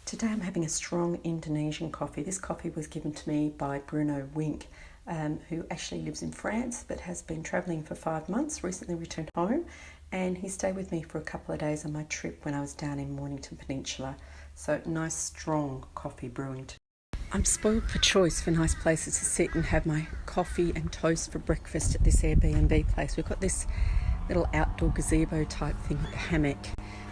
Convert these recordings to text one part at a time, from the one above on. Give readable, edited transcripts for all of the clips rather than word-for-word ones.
Today I'm having a strong Indonesian coffee. This coffee was given to me by Bruno Wink, who actually lives in France but has been travelling for 5 months, recently returned home, and he stayed with me for a couple of days on my trip when I was down in Mornington Peninsula. So nice strong coffee brewing today. I'm spoiled for choice for nice places to sit and have my coffee and toast for breakfast at this Airbnb place. We've got this little outdoor gazebo type thing with a hammock.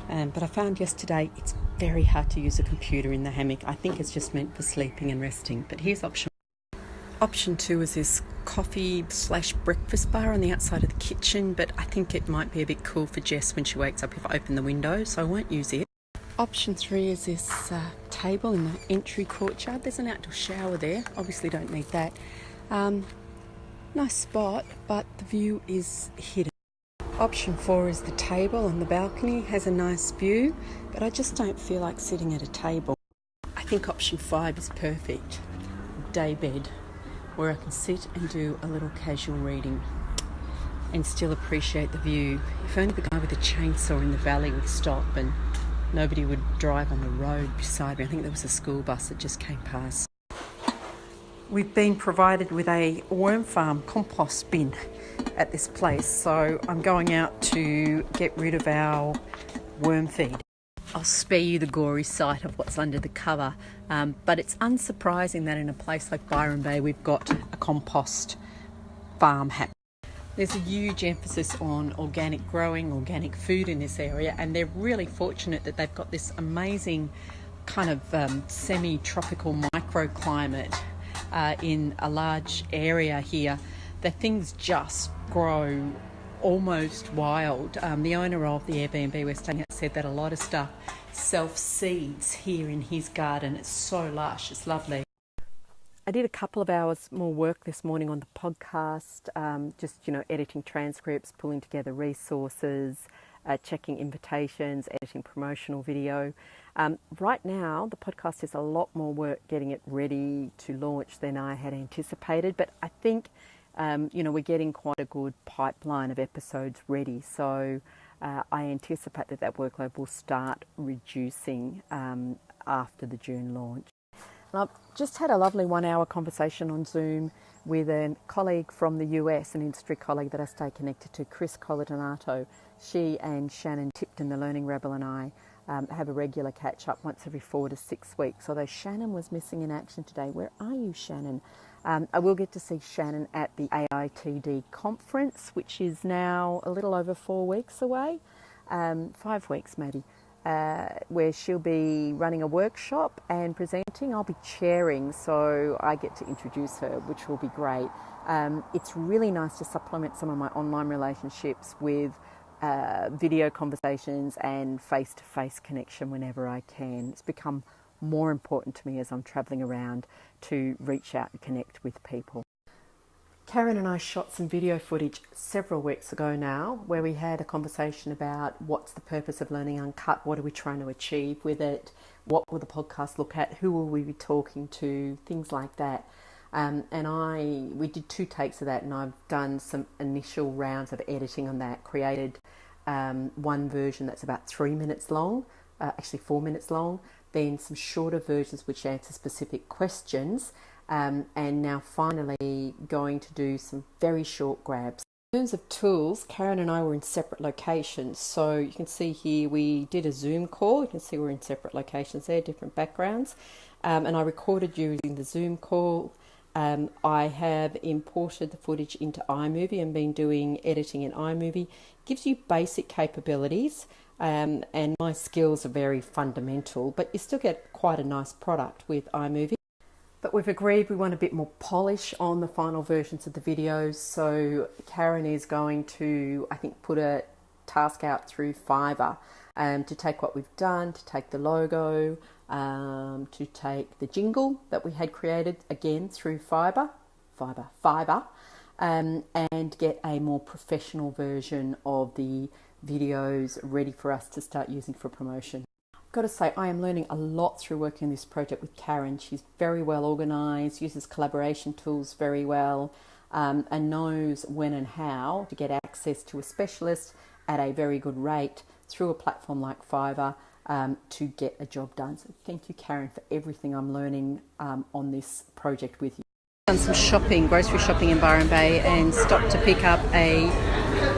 But I found yesterday it's very hard to use a computer in the hammock. I think it's just meant for sleeping and resting. But here's option 2 is this coffee/breakfast bar on the outside of the kitchen, but I think it might be a bit cool for Jess when she wakes up if I open the window, so I won't use it. Option 3 is this table in the entry courtyard. There's an outdoor shower there. Obviously don't need that. Nice spot, but the view is hidden. Option 4 is the table on the balcony, has a nice view, but I just don't feel like sitting at a table. I think option 5 is perfect. Day bed, where I can sit and do a little casual reading and still appreciate the view. If only the guy with the chainsaw in the valley would stop and nobody would drive on the road beside me. I think there was a school bus that just came past. We've been provided with a worm farm compost bin at this place, so I'm going out to get rid of our worm feed. I'll spare you the gory sight of what's under the cover, but it's unsurprising that in a place like Byron Bay we've got a compost farm happening. There's a huge emphasis on organic growing, organic food in this area, and they're really fortunate that they've got this amazing kind of semi-tropical microclimate in a large area here that things just grow almost wild. The owner of the Airbnb we're staying at said that a lot of stuff self-seeds here in his garden. It's so lush, it's lovely. I did a couple of hours more work this morning on the podcast, just, editing transcripts, pulling together resources, checking invitations, editing promotional video. Right now, the podcast is a lot more work getting it ready to launch than I had anticipated, but I think, we're getting quite a good pipeline of episodes ready, so I anticipate that workload will start reducing after the June launch. And I've just had a lovely 1-hour conversation on Zoom with a colleague from the US, an industry colleague that I stay connected to, Chris Coladonato. She and Shannon Tipton, the Learning Rebel, and I have a regular catch-up once every 4 to 6 weeks. Although Shannon was missing in action today. Where are you, Shannon? I will get to see Shannon at the AITD conference, which is now a little over 4 weeks away, 5 weeks maybe. Where she'll be running a workshop and presenting. I'll be chairing, so I get to introduce her, which will be great. It's really nice to supplement some of my online relationships with video conversations and face-to-face connection whenever I can. It's become more important to me as I'm travelling around to reach out and connect with people. Karen and I shot some video footage several weeks ago now where we had a conversation about what's the purpose of Learning Uncut, what are we trying to achieve with it, what will the podcast look at, who will we be talking to, things like that. We did 2 takes of that, and I've done some initial rounds of editing on that, created one version that's about 3 minutes long, actually 4 minutes long, then some shorter versions which answer specific questions, and now finally going to do some very short grabs. In terms of tools, Karen and I were in separate locations, so you can see here we did a Zoom call. You can see we're in separate locations there, different backgrounds, and I recorded using the Zoom call. I have imported the footage into iMovie and been doing editing in iMovie. Gives you basic capabilities, and my skills are very fundamental, but you still get quite a nice product with iMovie. But we've agreed we want a bit more polish on the final versions of the videos, so Karen is going to, I think, put a task out through Fiverr to take what we've done, to take the logo, to take the jingle that we had created, again, through Fiverr, and get a more professional version of the videos ready for us to start using for promotion. Got to say, I am learning a lot through working on this project with Karen. She's very well organised, uses collaboration tools very well, and knows when and how to get access to a specialist at a very good rate through a platform like Fiverr to get a job done. So thank you, Karen, for everything I'm learning on this project with you. Done some shopping, grocery shopping in Byron Bay, and stopped to pick up a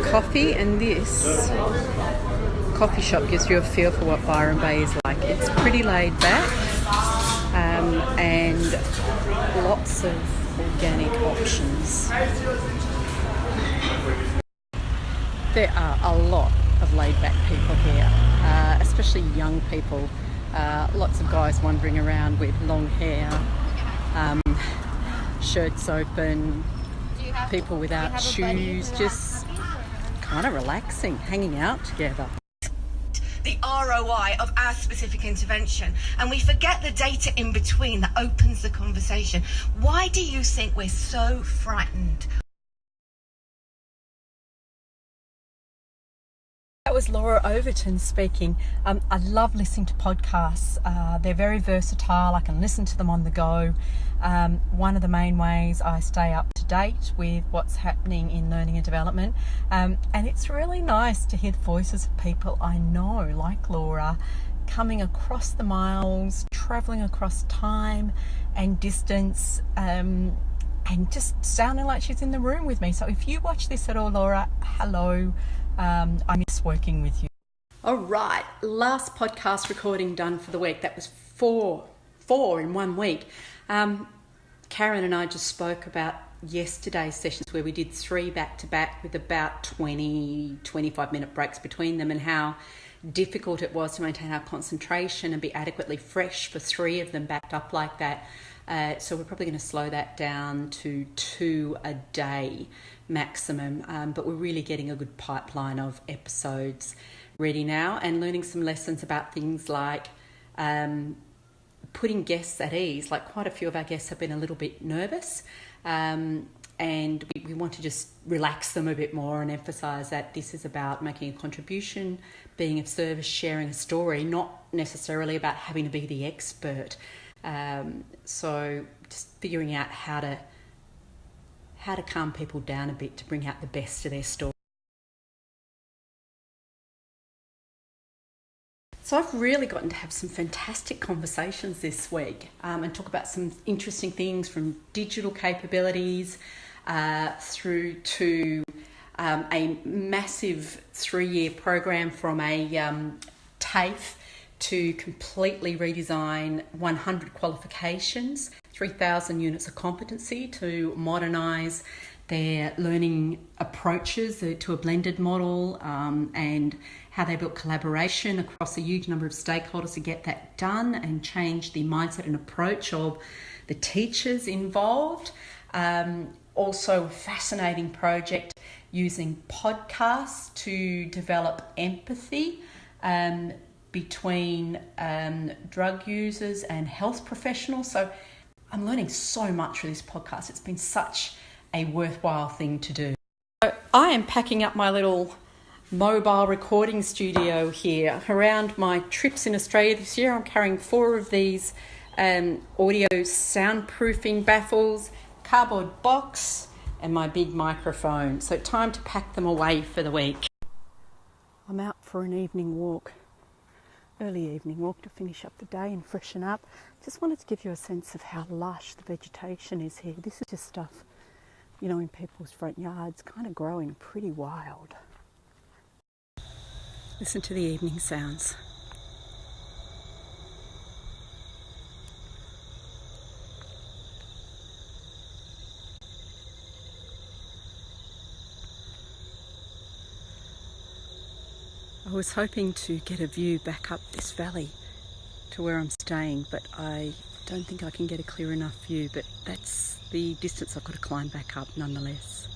coffee, and this coffee shop gives you a feel for what Byron Bay is like. It's pretty laid back and lots of organic options. There are a lot of laid back people here, especially young people. Lots of guys wandering around with long hair, shirts open, people without shoes, just kind of relaxing, hanging out together. The ROI of our specific intervention, and we forget the data in between that opens the conversation. Why do you think we're so frightened? That was Laura Overton speaking. I love listening to podcasts. They're very versatile. I can listen to them on the go. One of the main ways I stay up to date with what's happening in learning and development. And it's really nice to hear the voices of people I know, like Laura, coming across the miles, travelling across time and distance, and just sounding like she's in the room with me. So if you watch this at all, Laura, hello. I miss working with you. All right, last podcast recording done for the week. That was four in 1 week. Karen and I just spoke about yesterday's sessions where we did 3 back-to-back with about 20-25 minute breaks between them, and how difficult it was to maintain our concentration and be adequately fresh for 3 of them backed up like that. So we're probably going to slow that down to 2 a day maximum, but we're really getting a good pipeline of episodes ready now, and learning some lessons about things like putting guests at ease. Like, quite a few of our guests have been a little bit nervous, and we want to just relax them a bit more and emphasise that this is about making a contribution, being of service, sharing a story, not necessarily about having to be the expert. So just figuring out how to calm people down a bit to bring out the best of their story. So I've really gotten to have some fantastic conversations this week, and talk about some interesting things, from digital capabilities through to a massive 3-year program from a TAFE to completely redesign 100 qualifications, 3,000 units of competency to modernise their learning approaches to a blended model, and how they built collaboration across a huge number of stakeholders to get that done and change the mindset and approach of the teachers involved. Also a fascinating project using podcasts to develop empathy between drug users and health professionals. So I'm learning so much through this podcast. It's been such a worthwhile thing to do. So I am packing up my little mobile recording studio here. Around my trips in Australia this year, I'm carrying 4 of these audio soundproofing baffles, cardboard box, and my big microphone. So time to pack them away for the week. I'm out for an evening walk. Early evening walk to finish up the day and freshen up. Just wanted to give you a sense of how lush the vegetation is here. This is just stuff, in people's front yards, kind of growing pretty wild. Listen to the evening sounds. I was hoping to get a view back up this valley to where I'm staying, but I don't think I can get a clear enough view, but that's the distance I've got to climb back up nonetheless.